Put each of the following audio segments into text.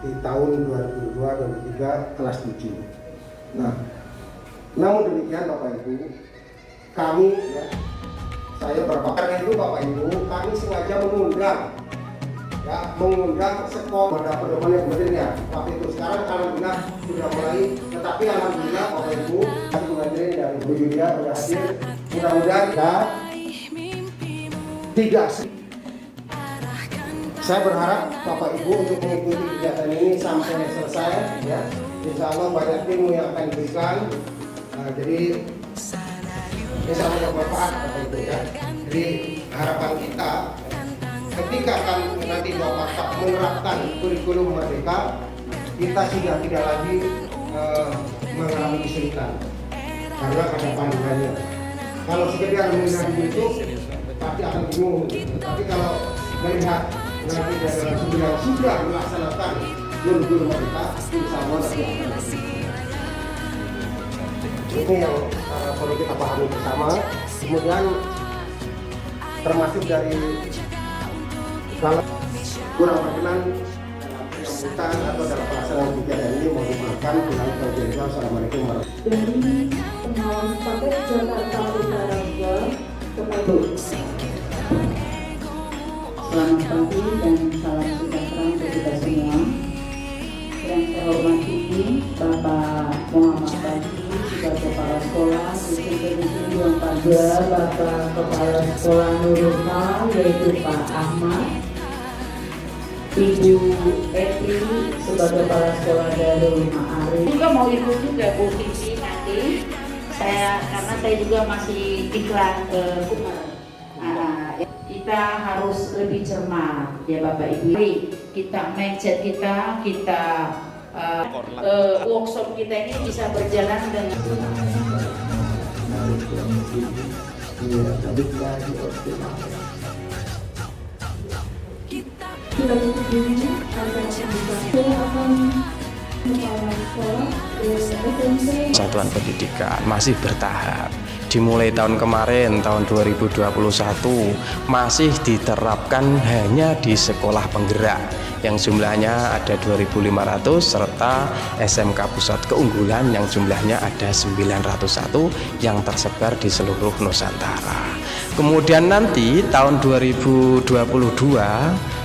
di tahun 2022-2023 kelas 7. Nah, namun demikian Bapak Ibu, kami ya, saya karena itu Bapak Ibu, kami sengaja mengundang sekolah pada pedoman yang benar ya. Waktu itu sekarang alhamdulillah sudah mulai, tetapi alhamdulillah Bapak Ibu, Ibu Menteri dan Bu Yulia sudah hadir. Mudah-mudahan tidak. Saya berharap Bapak Ibu untuk mengikuti kegiatan ini sampai selesai ya. Insya Allah banyak ilmu yang akan diberikan. Jadi insya Allah bermanfaat Bapak Ibu ya. Jadi harapan kita ketika nanti Bapak menerapkan kurikulum Merdeka, kita sudah tidak lagi mengalami kesulitan karena ada panduannya. Kalau sekedar mendengar itu pasti akan bingung. Tapi kalau melihat nanti dalam sudah melaksanakan kurikulum Merdeka, insya Allah nanti akan. Ini yang perlu kita pahami bersama. Kemudian termasuk dari kalau kurang berkenan dalam penyambutan atau dalam pelaksanaan kegiatan ini, mohon dimaafkan. Assalamualaikum warahmatullahi wabarakatuh. Dari pengawas paket Jakarta Utara 2 kepada selamat pagi dan salam sejahtera untuk kita semua. Yang saya hormati Bapak Muhammad Badi sebagai kepala sekolah, yang pada Bapak Kepala Sekolah Nurulma yaitu Pak Ahmad, Ibu Eti sebagai kepala sekolah Darul Ma'arif. Juga mau ikut juga Bu Vivi nanti. Karena saya juga masih diklat kita harus lebih cermat ya Bapak Ibu. Kita mindset kita workshop kita ini bisa berjalan dengan Kita tutup dulu agar saya akan kepala sekolah SMP. Satuan pendidikan masih bertahap. Dimulai tahun kemarin, tahun 2021, masih diterapkan hanya di sekolah penggerak yang jumlahnya ada 2.500 serta SMK Pusat Keunggulan yang jumlahnya ada 901 yang tersebar di seluruh Nusantara. Kemudian nanti tahun 2022,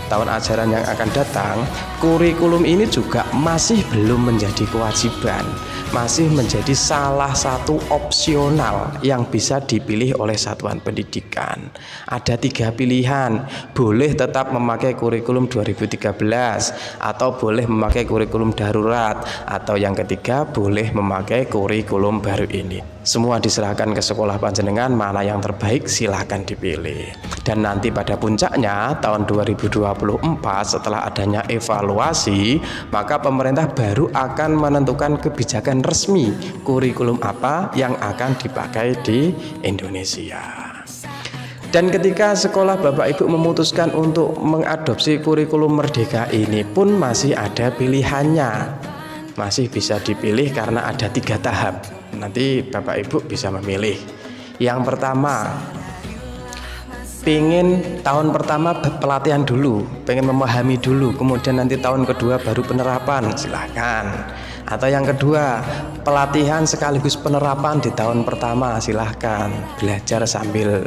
tahun ajaran yang akan datang, kurikulum ini juga masih belum menjadi kewajiban, masih menjadi salah satu opsional yang bisa dipilih oleh satuan pendidikan. Ada 3 pilihan, boleh tetap memakai kurikulum 2013 atau boleh memakai kurikulum darurat, atau yang ketiga boleh memakai kurikulum baru ini. Semua diserahkan ke sekolah panjenengan, mana yang terbaik silahkan dipilih. Dan nanti pada puncaknya tahun 2024 setelah adanya evaluasi, maka pemerintah baru akan menentukan kebijakan resmi kurikulum apa yang akan dipakai di Indonesia. Dan ketika sekolah Bapak Ibu memutuskan untuk mengadopsi kurikulum Merdeka ini pun masih ada pilihannya, masih bisa dipilih karena ada 3 tahap. Nanti Bapak Ibu bisa memilih. Yang pertama, pengen tahun pertama pelatihan dulu, pengen memahami dulu, kemudian nanti tahun kedua baru penerapan, silahkan. Atau yang kedua, pelatihan sekaligus penerapan di tahun pertama, silahkan. Belajar sambil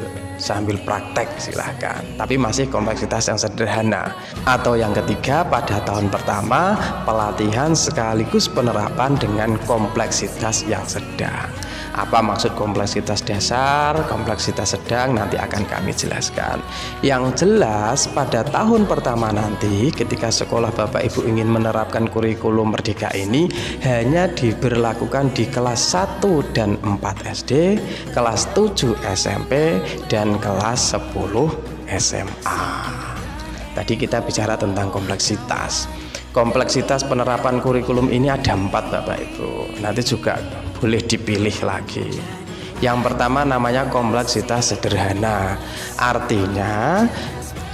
praktek, silahkan. Tapi masih kompleksitas yang sederhana. Atau yang ketiga, pada tahun pertama pelatihan sekaligus penerapan dengan kompleksitas yang sedang. Apa maksud kompleksitas dasar, kompleksitas sedang, nanti akan kami jelaskan. Yang jelas pada tahun pertama nanti ketika sekolah Bapak Ibu ingin menerapkan kurikulum Merdeka ini hanya diberlakukan di kelas 1 dan 4 SD, kelas 7 SMP, dan kelas 10 SMA. Tadi kita bicara tentang kompleksitas. Kompleksitas penerapan kurikulum ini ada 4 Bapak Ibu. Nanti juga boleh dipilih lagi. Yang pertama namanya kompleksitas sederhana. Artinya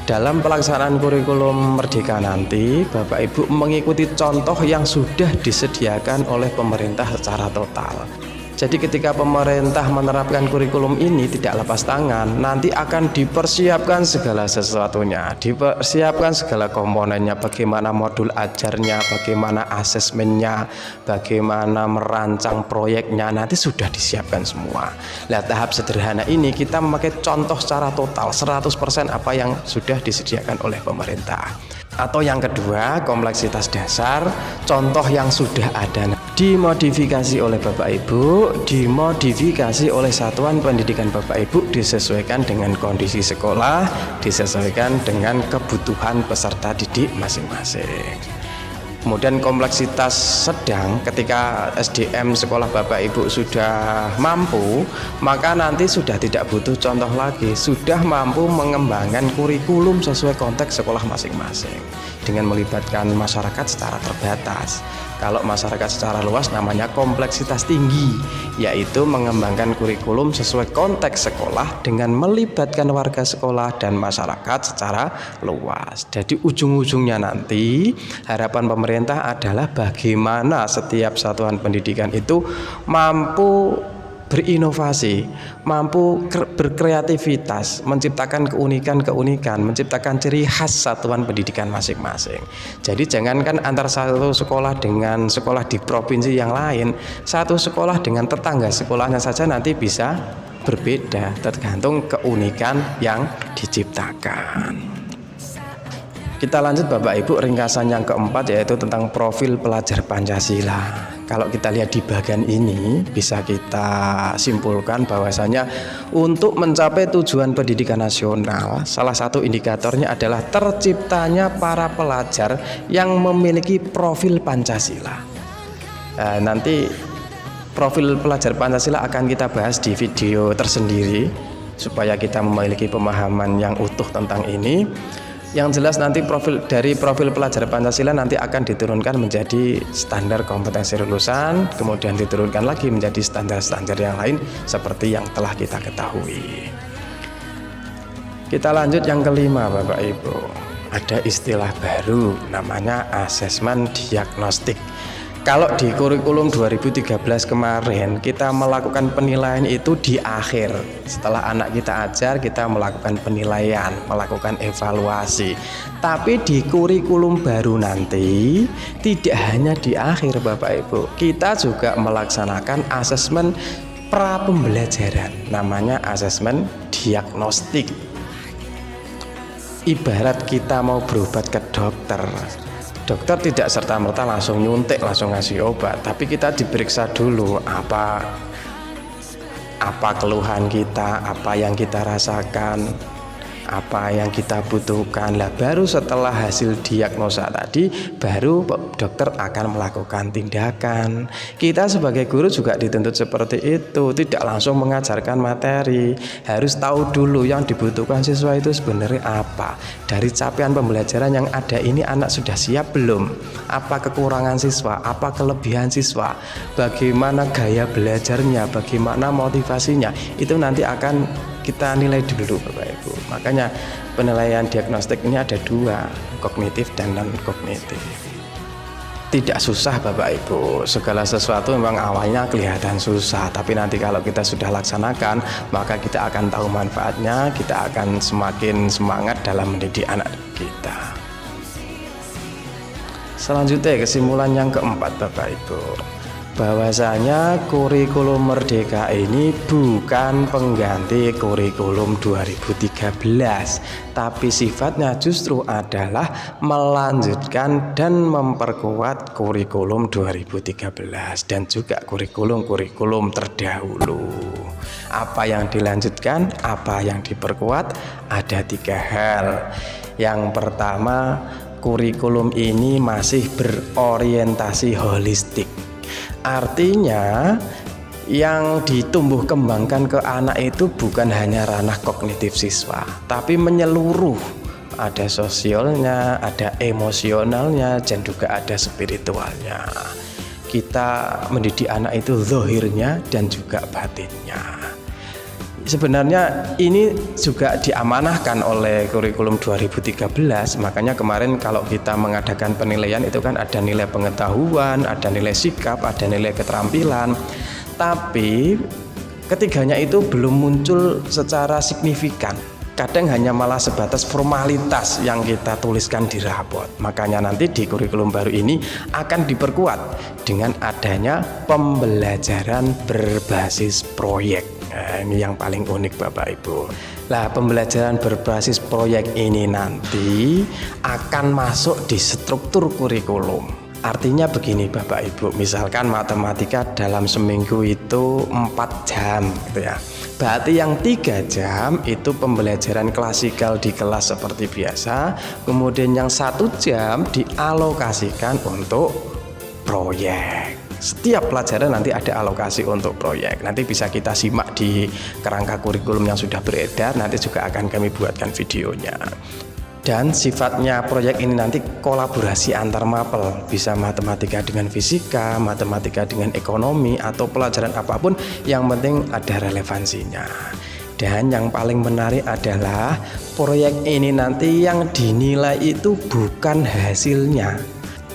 dalam pelaksanaan kurikulum Merdeka nanti Bapak Ibu mengikuti contoh yang sudah disediakan oleh pemerintah secara total. Jadi ketika pemerintah menerapkan kurikulum ini tidak lepas tangan, nanti akan dipersiapkan segala sesuatunya, dipersiapkan segala komponennya, bagaimana modul ajarnya, bagaimana asesmennya, bagaimana merancang proyeknya, nanti sudah disiapkan semua. Nah, tahap sederhana ini kita memakai contoh secara total 100% apa yang sudah disediakan oleh pemerintah. Atau yang kedua, kompleksitas dasar, contoh yang sudah ada, dimodifikasi oleh Bapak Ibu, dimodifikasi oleh satuan pendidikan Bapak Ibu, disesuaikan dengan kondisi sekolah, disesuaikan dengan kebutuhan peserta didik masing-masing. Kemudian kompleksitas sedang, ketika SDM sekolah Bapak Ibu sudah mampu, maka nanti sudah tidak butuh contoh lagi, sudah mampu mengembangkan kurikulum sesuai konteks sekolah masing-masing dengan melibatkan masyarakat secara terbatas. Kalau masyarakat secara luas namanya kompleksitas tinggi, yaitu mengembangkan kurikulum sesuai konteks sekolah dengan melibatkan warga sekolah dan masyarakat secara luas. Jadi ujung-ujungnya nanti harapan pemerintah adalah bagaimana setiap satuan pendidikan itu mampu berinovasi, mampu berkreativitas, menciptakan keunikan-keunikan, menciptakan ciri khas satuan pendidikan masing-masing. Jadi jangankan antar satu sekolah dengan sekolah di provinsi yang lain, satu sekolah dengan tetangga sekolahnya saja nanti bisa berbeda tergantung keunikan yang diciptakan. Kita lanjut Bapak Ibu, ringkasan yang keempat yaitu tentang profil pelajar Pancasila. Kalau kita lihat di bagian ini bisa kita simpulkan bahwasanya untuk mencapai tujuan pendidikan nasional, salah satu indikatornya adalah terciptanya para pelajar yang memiliki profil Pancasila. Nanti profil pelajar Pancasila akan kita bahas di video tersendiri supaya kita memiliki pemahaman yang utuh tentang ini. Yang jelas nanti profil pelajar Pancasila nanti akan diturunkan menjadi standar kompetensi lulusan, kemudian diturunkan lagi menjadi standar-standar yang lain seperti yang telah kita ketahui. Kita lanjut yang kelima Bapak Ibu. Ada istilah baru namanya asesmen diagnostik. Kalau di kurikulum 2013 kemarin kita melakukan penilaian itu di akhir. Setelah anak kita ajar, kita melakukan penilaian, melakukan evaluasi. Tapi di kurikulum baru nanti tidak hanya di akhir Bapak Ibu, kita juga melaksanakan asesmen pra pembelajaran, namanya asesmen diagnostik. Ibarat kita mau berobat ke dokter, dokter tidak serta-merta langsung nyuntik, langsung ngasih obat, tapi kita diperiksa dulu apa keluhan kita, apa yang kita rasakan, apa yang kita butuhkan. Lah baru setelah hasil diagnosa tadi baru dokter akan melakukan tindakan. Kita sebagai guru juga dituntut seperti itu, tidak langsung mengajarkan materi, harus tahu dulu yang dibutuhkan siswa itu sebenarnya apa. Dari capaian pembelajaran yang ada ini anak sudah siap belum? Apa kekurangan siswa, apa kelebihan siswa, bagaimana gaya belajarnya, bagaimana motivasinya, itu nanti akan kita nilai dulu Bapak Ibu. Makanya penilaian diagnostik ini ada dua, kognitif dan non kognitif. Tidak susah Bapak Ibu, segala sesuatu memang awalnya kelihatan susah, tapi nanti kalau kita sudah laksanakan maka kita akan tahu manfaatnya, kita akan semakin semangat dalam mendidik anak kita. Selanjutnya kesimpulan yang keempat Bapak Ibu, bahwasanya kurikulum Merdeka ini bukan pengganti kurikulum 2013, tapi sifatnya justru adalah melanjutkan dan memperkuat kurikulum 2013 dan juga kurikulum terdahulu. Apa yang dilanjutkan, apa yang diperkuat? Ada 3 hal. Yang pertama, kurikulum ini masih berorientasi holistik. Artinya yang ditumbuh kembangkan ke anak itu bukan hanya ranah kognitif siswa, tapi menyeluruh. Ada sosialnya, ada emosionalnya, dan juga ada spiritualnya. Kita mendidik anak itu zahirnya dan juga batinnya. Sebenarnya ini juga diamanahkan oleh kurikulum 2013, makanya kemarin kalau kita mengadakan penilaian itu kan ada nilai pengetahuan, ada nilai sikap, ada nilai keterampilan. Tapi ketiganya itu belum muncul secara signifikan. Kadang hanya malah sebatas formalitas yang kita tuliskan di rapot. Makanya nanti di kurikulum baru ini akan diperkuat dengan adanya pembelajaran berbasis proyek. Nah, ini yang paling unik Bapak Ibu. Nah, pembelajaran berbasis proyek ini nanti akan masuk di struktur kurikulum. Artinya begini Bapak Ibu, misalkan matematika dalam seminggu itu 4 jam gitu ya. Berarti yang 3 jam itu pembelajaran klasikal di kelas seperti biasa. Kemudian yang 1 jam dialokasikan untuk proyek. Setiap pelajaran nanti ada alokasi untuk proyek. Nanti bisa kita simak di kerangka kurikulum yang sudah beredar. Nanti juga akan kami buatkan videonya. Dan sifatnya proyek ini nanti kolaborasi antar mapel, bisa matematika dengan fisika, matematika dengan ekonomi, atau pelajaran apapun, yang penting ada relevansinya. Dan yang paling menarik adalah proyek ini nanti yang dinilai itu bukan hasilnya,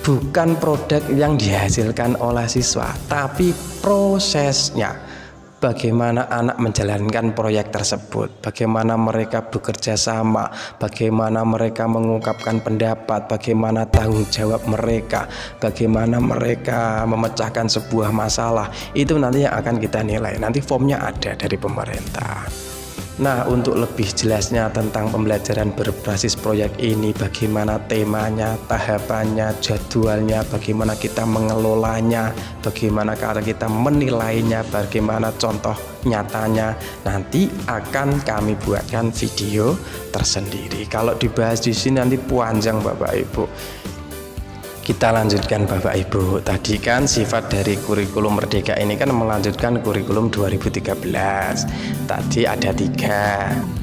bukan produk yang dihasilkan oleh siswa, tapi prosesnya. Bagaimana anak menjalankan proyek tersebut, bagaimana mereka bekerja sama, bagaimana mereka mengungkapkan pendapat, bagaimana tanggung jawab mereka, bagaimana mereka memecahkan sebuah masalah. Itu nanti yang akan kita nilai. Nanti formnya ada dari pemerintah. Nah, untuk lebih jelasnya tentang pembelajaran berbasis proyek ini, bagaimana temanya, tahapannya, jadwalnya, bagaimana kita mengelolanya, bagaimana cara kita menilainya, bagaimana contoh nyatanya, nanti akan kami buatkan video tersendiri. Kalau dibahas di sini nanti panjang Bapak Ibu. Kita lanjutkan Bapak Ibu. Tadi kan sifat dari kurikulum Merdeka ini kan melanjutkan kurikulum 2013. Tadi ada 3.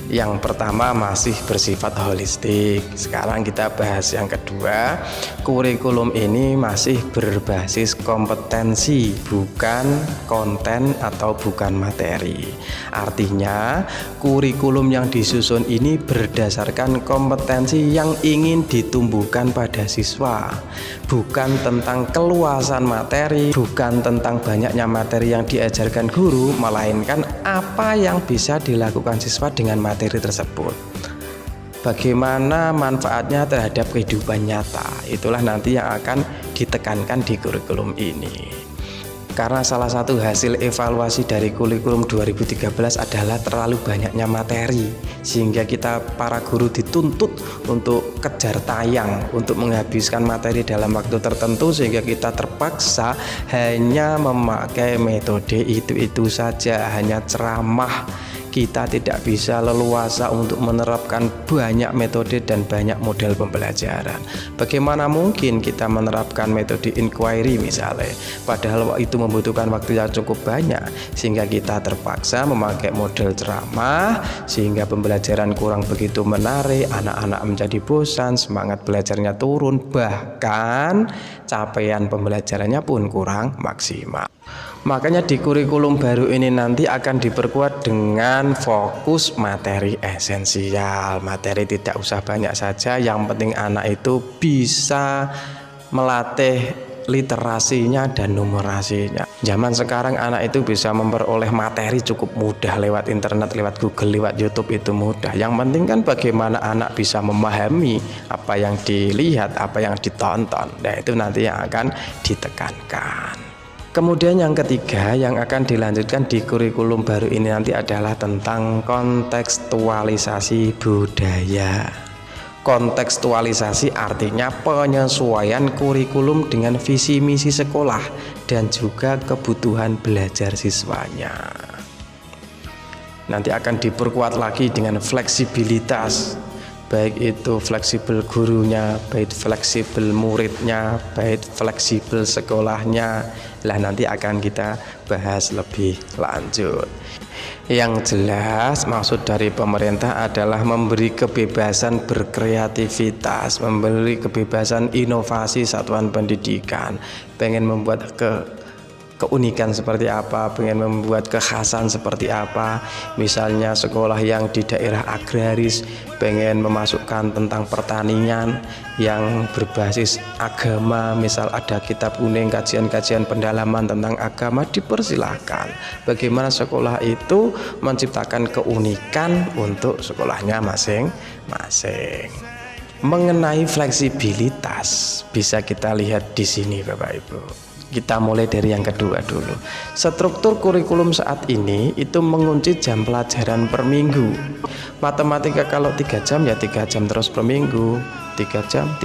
Yang pertama masih bersifat holistik. Sekarang kita bahas yang kedua. Kurikulum ini masih berbasis kompetensi, bukan konten atau bukan materi. Artinya kurikulum yang disusun ini berdasarkan kompetensi yang ingin ditumbuhkan pada siswa, bukan tentang keluasan materi, bukan tentang banyaknya materi yang diajarkan guru, melainkan apa yang bisa dilakukan siswa dengan materi tersebut. Bagaimana manfaatnya terhadap kehidupan nyata, itulah nanti yang akan ditekankan di kurikulum ini. Karena salah satu hasil evaluasi dari kurikulum 2013 adalah terlalu banyaknya materi, sehingga kita para guru dituntut untuk kejar tayang, untuk menghabiskan materi dalam waktu tertentu, sehingga kita terpaksa hanya memakai metode itu saja, hanya ceramah. Kita tidak bisa leluasa untuk menerapkan banyak metode dan banyak model pembelajaran. Bagaimana mungkin kita menerapkan metode inquiry misalnya, padahal itu membutuhkan waktu yang cukup banyak, sehingga kita terpaksa memakai model ceramah, sehingga pembelajaran kurang begitu menarik, anak-anak menjadi bosan, semangat belajarnya turun, bahkan capaian pembelajarannya pun kurang maksimal. Makanya di kurikulum baru ini nanti akan diperkuat dengan fokus materi esensial. Materi tidak usah banyak saja, yang penting anak itu bisa melatih literasinya dan numerasinya. Zaman sekarang anak itu bisa memperoleh materi cukup mudah lewat internet, lewat Google, lewat YouTube, itu mudah. Yang penting kan bagaimana anak bisa memahami apa yang dilihat, apa yang ditonton. Nah, itu nanti yang akan ditekankan. Kemudian yang ketiga yang akan dilanjutkan di kurikulum baru ini nanti adalah tentang kontekstualisasi budaya. Kontekstualisasi artinya penyesuaian kurikulum dengan visi misi sekolah dan juga kebutuhan belajar siswanya. Nanti akan diperkuat lagi dengan fleksibilitas, baik itu fleksibel gurunya, baik fleksibel muridnya, baik fleksibel sekolahnya. Lah nanti akan kita bahas lebih lanjut. Yang jelas maksud dari pemerintah adalah memberi kebebasan berkreativitas, memberi kebebasan inovasi satuan pendidikan, pengen membuat keunikan seperti apa, pengen membuat kekhasan seperti apa. Misalnya sekolah yang di daerah agraris pengen memasukkan tentang pertanian yang berbasis agama, misal ada kitab kuning, kajian-kajian pendalaman tentang agama, dipersilahkan. Bagaimana sekolah itu menciptakan keunikan untuk sekolahnya masing-masing. Mengenai fleksibilitas bisa kita lihat di sini Bapak Ibu. Kita mulai dari yang kedua dulu. Struktur kurikulum saat ini itu mengunci jam pelajaran per minggu. Matematika kalau 3 jam ya 3 jam terus per minggu, 3 jam.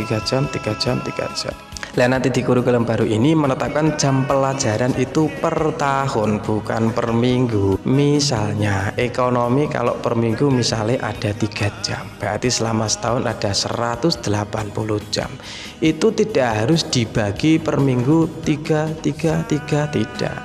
Nah nanti di kurikulum baru ini menetapkan jam pelajaran itu per tahun, bukan per minggu. Misalnya ekonomi kalau per minggu misalnya ada 3 jam, berarti selama setahun ada 180 jam. Itu tidak harus dibagi per minggu 3, tidak.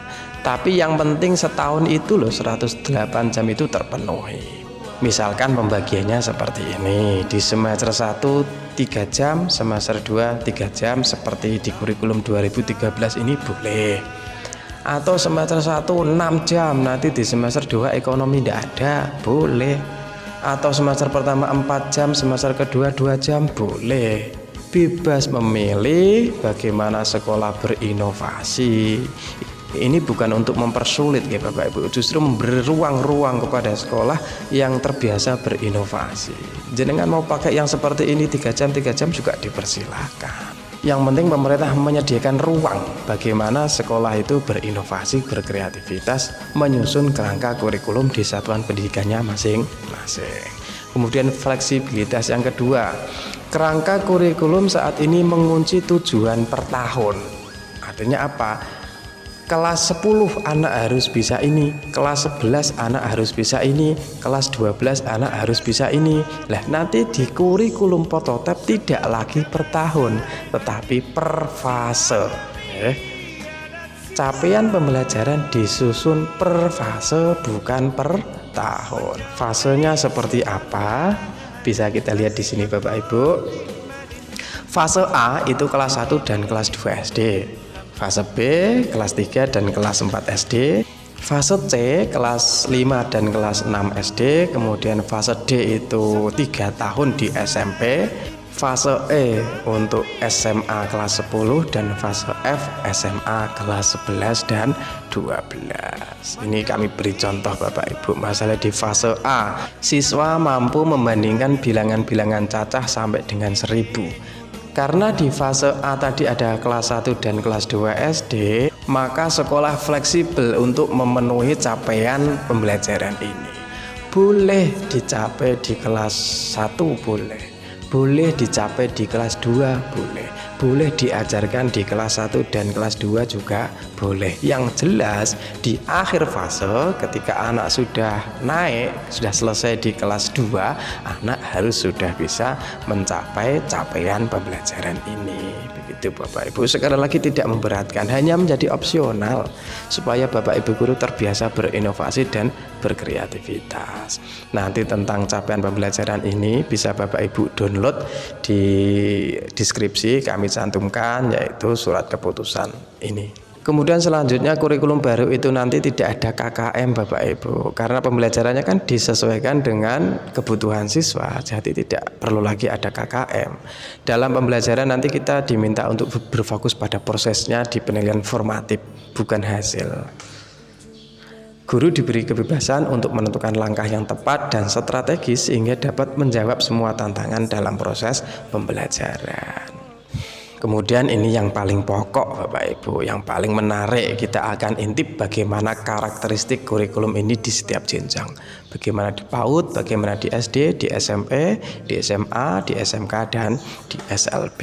Tapi yang penting setahun itu loh 108 jam itu terpenuhi. Misalkan pembagiannya seperti ini, di semester 1 3 jam, semester 2 3 jam, seperti di kurikulum 2013 ini boleh. Atau semester 1 6 jam, nanti di semester 2 ekonomi tidak ada, boleh. Atau semester pertama 4 jam, semester kedua 2 jam, boleh. Bebas memilih bagaimana sekolah berinovasi. Ini bukan untuk mempersulit ya Bapak Ibu, justru memberi ruang-ruang kepada sekolah yang terbiasa berinovasi. Jenengan mau pakai yang seperti ini 3 jam juga dipersilahkan. Yang penting pemerintah menyediakan ruang bagaimana sekolah itu berinovasi, berkreativitas, menyusun kerangka kurikulum di satuan pendidikannya masing-masing. Kemudian fleksibilitas yang kedua, kerangka kurikulum saat ini mengunci tujuan per tahun. Artinya apa? Kelas 10 anak harus bisa ini, kelas 11 anak harus bisa ini, kelas 12 anak harus bisa ini. Lah nanti di kurikulum prototipe tidak lagi per tahun, tetapi per fase. Capaian pembelajaran disusun per fase, bukan per tahun. Fasenya seperti apa? Bisa kita lihat di sini Bapak Ibu. Fase A itu kelas 1 dan kelas 2 SD. Fase B kelas 3 dan kelas 4 SD. Fase C kelas 5 dan kelas 6 SD. Kemudian fase D itu 3 tahun di SMP. Fase E untuk SMA kelas 10 dan fase F SMA kelas 11 dan 12. Ini kami beri contoh Bapak Ibu. Masalah di fase A, siswa mampu membandingkan bilangan-bilangan cacah sampai dengan 1000. Karena di fase A tadi ada kelas 1 dan kelas 2 SD, maka sekolah fleksibel untuk memenuhi capaian pembelajaran ini. Boleh dicapai di kelas 1, boleh dicapai di kelas 2, boleh diajarkan di kelas 1 dan kelas 2 juga boleh. Yang jelas di akhir fase ketika anak sudah naik, sudah selesai di kelas 2, anak harus sudah bisa mencapai capaian pembelajaran ini. Begitu Bapak Ibu. Sekali lagi tidak memberatkan, hanya menjadi opsional supaya Bapak Ibu guru terbiasa berinovasi dan berkreativitas. Nanti tentang capaian pembelajaran ini bisa Bapak Ibu download di deskripsi, kami cantumkan yaitu surat keputusan ini. Kemudian selanjutnya kurikulum baru itu nanti tidak ada KKM Bapak Ibu, karena pembelajarannya kan disesuaikan dengan kebutuhan siswa, jadi tidak perlu lagi ada KKM. Dalam pembelajaran nanti kita diminta untuk berfokus pada prosesnya di penilaian formatif, bukan hasil. Guru diberi kebebasan untuk menentukan langkah yang tepat dan strategis sehingga dapat menjawab semua tantangan dalam proses pembelajaran. Kemudian ini yang paling pokok Bapak Ibu, yang paling menarik, kita akan intip bagaimana karakteristik kurikulum ini di setiap jenjang. Bagaimana di PAUD, bagaimana di SD, di SMP, di SMA, di SMK, dan di SLB.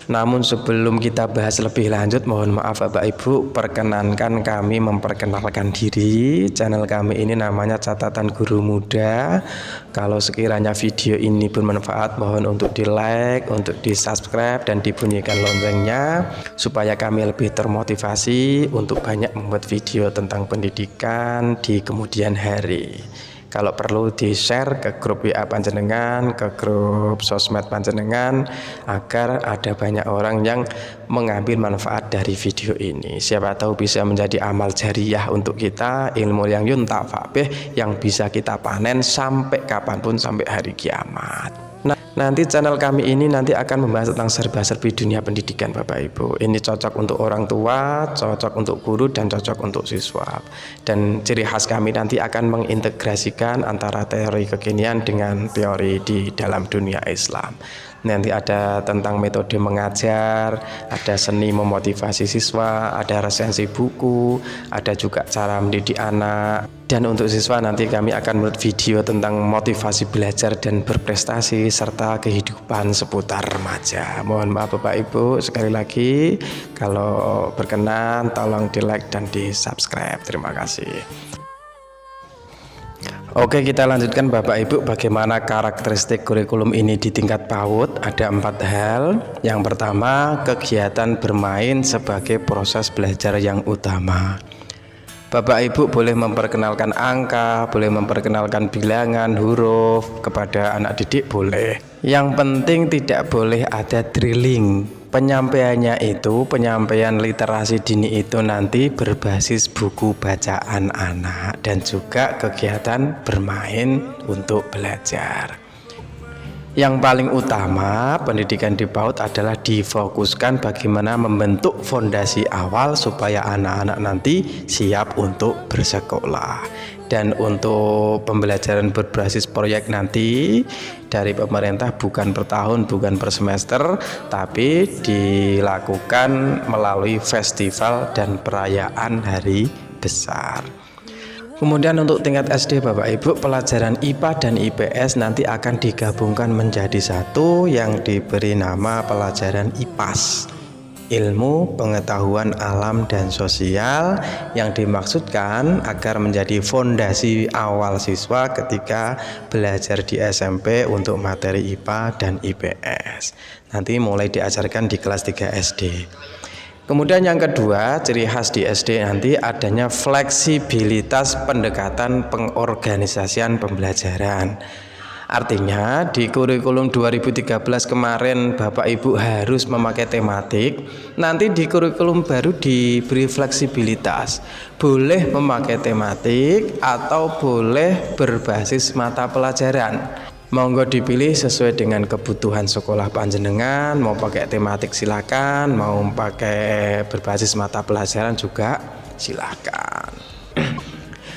Namun sebelum kita bahas lebih lanjut, mohon maaf Bapak Ibu, perkenankan kami memperkenalkan diri. Channel kami ini namanya Catatan Guru Muda. Kalau sekiranya video ini bermanfaat, mohon untuk di like, untuk di subscribe, dan dibunyikan loncengnya supaya kami lebih termotivasi untuk banyak membuat video tentang pendidikan di kemudian hari. Kalau perlu di-share ke grup WA panjenengan, ke grup sosmed panjenengan, agar ada banyak orang yang mengambil manfaat dari video ini. Siapa tahu bisa menjadi amal jariyah untuk kita, ilmu yang yuntafa bih, yang bisa kita panen sampai kapanpun, sampai hari kiamat. Nanti channel kami ini nanti akan membahas tentang serba-serbi dunia pendidikan Bapak Ibu. Ini cocok untuk orang tua, cocok untuk guru, dan cocok untuk siswa. Dan ciri khas kami nanti akan mengintegrasikan antara teori kekinian dengan teori di dalam dunia Islam. Nanti ada tentang metode mengajar, ada seni memotivasi siswa, ada resensi buku, ada juga cara mendidik anak. Dan untuk siswa nanti kami akan membuat video tentang motivasi belajar dan berprestasi serta kehidupan seputar remaja. Mohon maaf Bapak Ibu, sekali lagi kalau berkenan tolong di like dan di subscribe. Terima kasih. Oke, kita lanjutkan Bapak Ibu, bagaimana karakteristik kurikulum ini di tingkat PAUD. Ada 4 hal. Yang pertama, kegiatan bermain sebagai proses belajar yang utama. Bapak Ibu boleh memperkenalkan angka, boleh memperkenalkan bilangan, huruf kepada anak didik, boleh. Yang penting tidak boleh ada drilling. Penyampaiannya itu, penyampaian literasi dini itu nanti berbasis buku bacaan anak dan juga kegiatan bermain untuk belajar. Yang paling utama pendidikan di PAUD adalah difokuskan bagaimana membentuk fondasi awal supaya anak-anak nanti siap untuk bersekolah. Dan untuk pembelajaran berbasis proyek nanti dari pemerintah bukan per tahun, bukan per semester, tapi dilakukan melalui festival dan perayaan hari besar. Kemudian untuk tingkat SD Bapak Ibu, pelajaran IPA dan IPS nanti akan digabungkan menjadi satu yang diberi nama pelajaran IPAS, ilmu pengetahuan alam dan sosial, yang dimaksudkan agar menjadi fondasi awal siswa ketika belajar di SMP untuk materi IPA dan IPS. Nanti mulai diajarkan di kelas 3 SD. Kemudian yang kedua, ciri khas di SD nanti adanya fleksibilitas pendekatan pengorganisasian pembelajaran. Artinya di kurikulum 2013 kemarin Bapak Ibu harus memakai tematik. Nanti di kurikulum baru diberi fleksibilitas, boleh memakai tematik atau boleh berbasis mata pelajaran. Monggo dipilih sesuai dengan kebutuhan sekolah panjenengan. Mau pakai tematik silakan, mau pakai berbasis mata pelajaran juga silakan.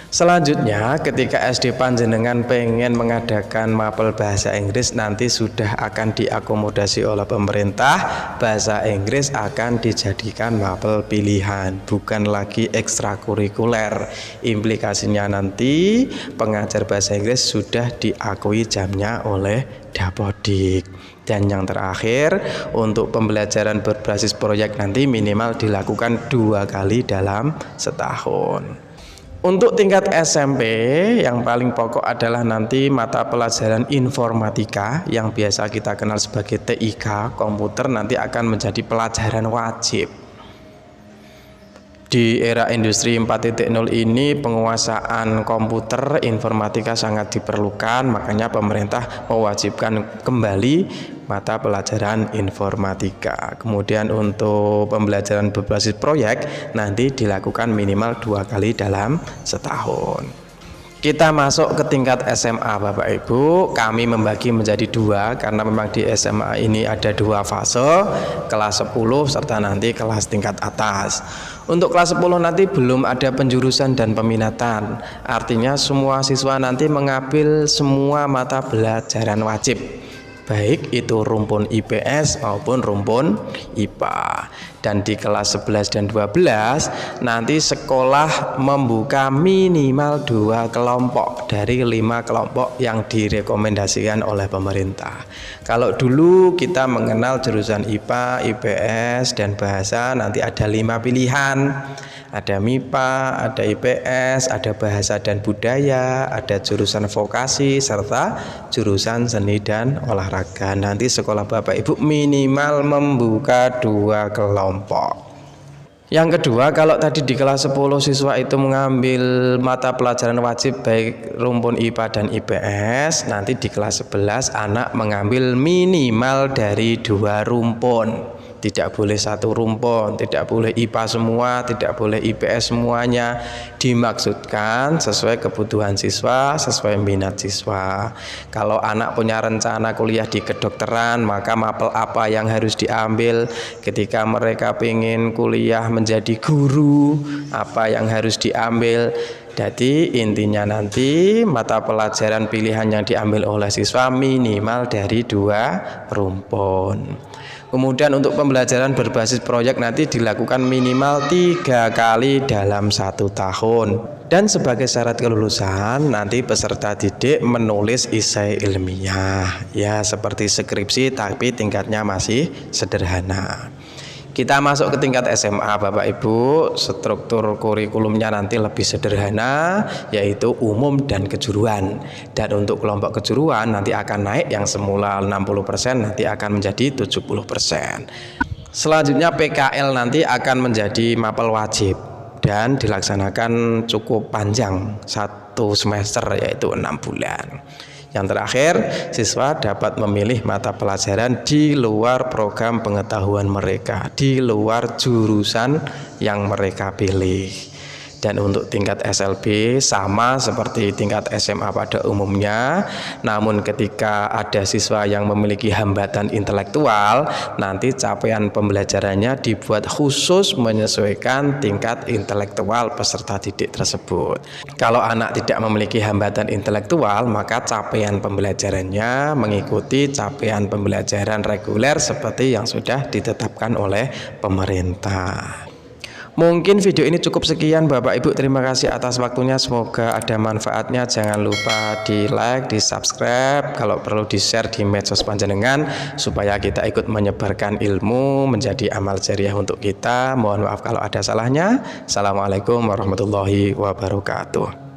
Selanjutnya, ketika SD panjenengan pengen mengadakan mapel bahasa Inggris, nanti sudah akan diakomodasi oleh pemerintah. Bahasa Inggris akan dijadikan mapel pilihan, bukan lagi ekstrakurikuler. Implikasinya nanti pengajar bahasa Inggris sudah diakui jamnya oleh Dapodik. Dan yang terakhir, untuk pembelajaran berbasis proyek nanti minimal dilakukan 2 kali dalam setahun. Untuk tingkat SMP yang paling pokok adalah nanti mata pelajaran informatika yang biasa kita kenal sebagai TIK, komputer, nanti akan menjadi pelajaran wajib. Di era industri 4.0 ini penguasaan komputer informatika sangat diperlukan, makanya pemerintah mewajibkan kembali mata pelajaran informatika. Kemudian untuk pembelajaran berbasis proyek nanti dilakukan minimal 2 kali dalam setahun. Kita masuk ke tingkat SMA Bapak Ibu. Kami membagi menjadi 2 karena memang di SMA ini ada 2 fase, kelas 10 serta nanti kelas tingkat atas. Untuk kelas 10 nanti belum ada penjurusan dan peminatan. Artinya semua siswa nanti mengambil semua mata pelajaran wajib, baik itu rumpun IPS maupun rumpun IPA. Dan di kelas 11 dan 12 nanti sekolah membuka minimal 2 kelompok dari 5 kelompok yang direkomendasikan oleh pemerintah. Kalau dulu kita mengenal jurusan IPA, IPS, dan bahasa, nanti ada 5 pilihan. Ada MIPA, ada IPS, ada bahasa dan budaya, ada jurusan vokasi, serta jurusan seni dan olahraga. Nanti sekolah Bapak Ibu minimal membuka 2 kelompok. Yang kedua, kalau tadi di kelas 10 siswa itu mengambil mata pelajaran wajib baik rumpun IPA dan IPS, nanti di kelas 11 anak mengambil minimal dari 2 rumpun. Tidak boleh 1 rumpun, tidak boleh IPA semua, tidak boleh IPS semuanya. Dimaksudkan sesuai kebutuhan siswa, sesuai minat siswa. Kalau anak punya rencana kuliah di kedokteran, maka mapel apa yang harus diambil. Ketika mereka ingin kuliah menjadi guru, apa yang harus diambil. Jadi intinya nanti mata pelajaran pilihan yang diambil oleh siswa minimal dari 2 rumpun. Kemudian untuk pembelajaran berbasis proyek nanti dilakukan minimal 3 kali dalam 1 tahun. Dan sebagai syarat kelulusan nanti peserta didik menulis esai ilmiah. Ya seperti skripsi tapi tingkatnya masih sederhana. Kita masuk ke tingkat SMA Bapak Ibu, struktur kurikulumnya nanti lebih sederhana, yaitu umum dan kejuruan. Dan untuk kelompok kejuruan nanti akan naik, yang semula 60% nanti akan menjadi 70%. Selanjutnya PKL nanti akan menjadi mapel wajib dan dilaksanakan cukup panjang, 1 semester yaitu 6 bulan. Yang terakhir, siswa dapat memilih mata pelajaran di luar program pengetahuan mereka, di luar jurusan yang mereka pilih. Dan untuk tingkat SLB sama seperti tingkat SMA pada umumnya, namun ketika ada siswa yang memiliki hambatan intelektual, nanti capaian pembelajarannya dibuat khusus menyesuaikan tingkat intelektual peserta didik tersebut. Kalau anak tidak memiliki hambatan intelektual, maka capaian pembelajarannya mengikuti capaian pembelajaran reguler seperti yang sudah ditetapkan oleh pemerintah. Mungkin video ini cukup sekian Bapak Ibu, terima kasih atas waktunya, semoga ada manfaatnya. Jangan lupa di like, di subscribe, kalau perlu di share di medsos panjenengan supaya kita ikut menyebarkan ilmu menjadi amal jariah untuk kita. Mohon maaf kalau ada salahnya. Assalamualaikum warahmatullahi wabarakatuh.